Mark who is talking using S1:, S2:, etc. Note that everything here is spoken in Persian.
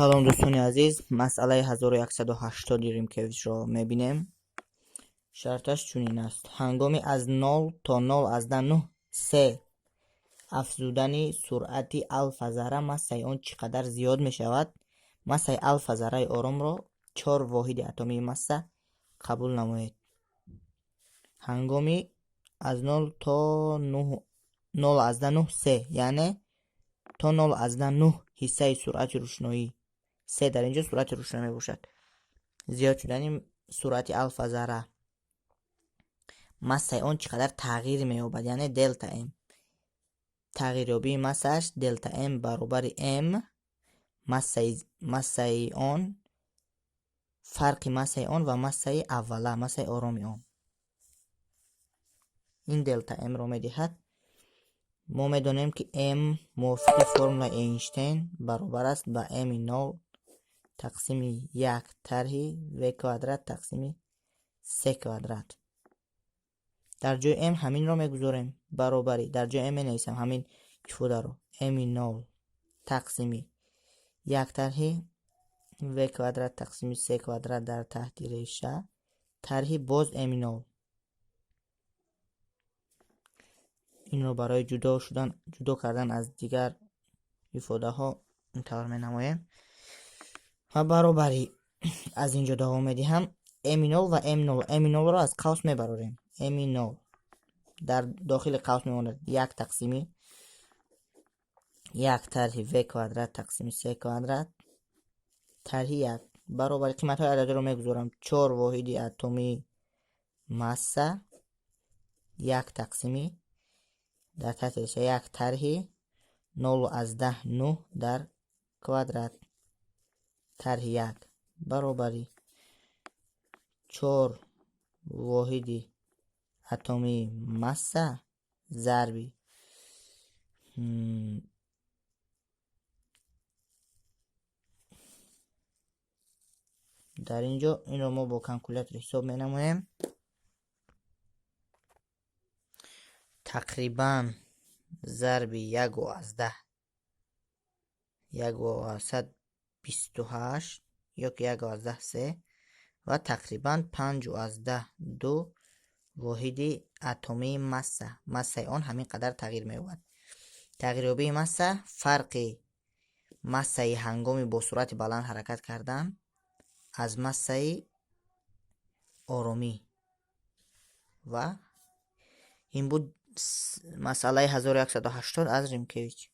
S1: سلام دوستان عزیز، مسئله 1180 ریمکویچ را میبینیم. شرطش چنین است: هنگامی از 0 تا 0.9 سه افزودن سرعت الفا ذره مسای آن چقدر زیاد می شود؟ مسای الفا ذره آرام را 4 واحد اتمی مسه قبول نمایید. هنگامی از 0 تا 0.9 سه، یعنی تا 0.9 حصه سرعت روشنایی، سه در اینجا سرعت روشنایی باشد، زیاد شدن سرعت الفا ذره مسای آن چقدر تغییر می‌یابد، یعنی دلتا ام. تغییریابی مساش دلتا ام برابر ام مسای آن، فرق مسای آن و مسای اوله، مسای آرامی آن. این دلتا ام را می‌دهد. ما می‌دانیم که ام موافق فرمول اینشتین برابر است با ام 0 تقسیم 1 طرح و کوادرات تقسیم 3 کوادرات. در جای ام همین را میگذاریم برابری، در جای ام نویسم همین کفوده رو، ام 0 تقسیم 1 طرح و کوادرات تقسیم 3 کوادرات در تحت ریشه طرح باز ام 0. این رو برای جدا کردن از دیگر ifade ها اینطور می نمایم و برابری از اینجا دوام میدیم. ام 0 و ام 0 را از قوس میبریم. ام 0 در داخل قوس میماند 1 تقسیم 1 طرح و کوادرات تقسیم 3 کوادرات طرح 1 برابر قیمت های عددی رو میگذارم. 4 واحد اتمی مسه 1 تقسیم در تحت ریشه 1 طرح 0.9 در کوادرات طرح 1 برابری 4 واحد اتمی مسه ضربی در اینجا این رو ما با کلکولاتور حساب می نماییم. تقریبا ضرب 1/10 1/128 یا که 1/3 و تقریبا 5/2 واحد اتمی مسه آن همین قدر تغییر می‌یابد. تغییریابی مسه فرق مسه هنگامی با سرعت بلند حرکت کردن از مسه آرامی. و این بود مسئله 1180 از ریمکویچ.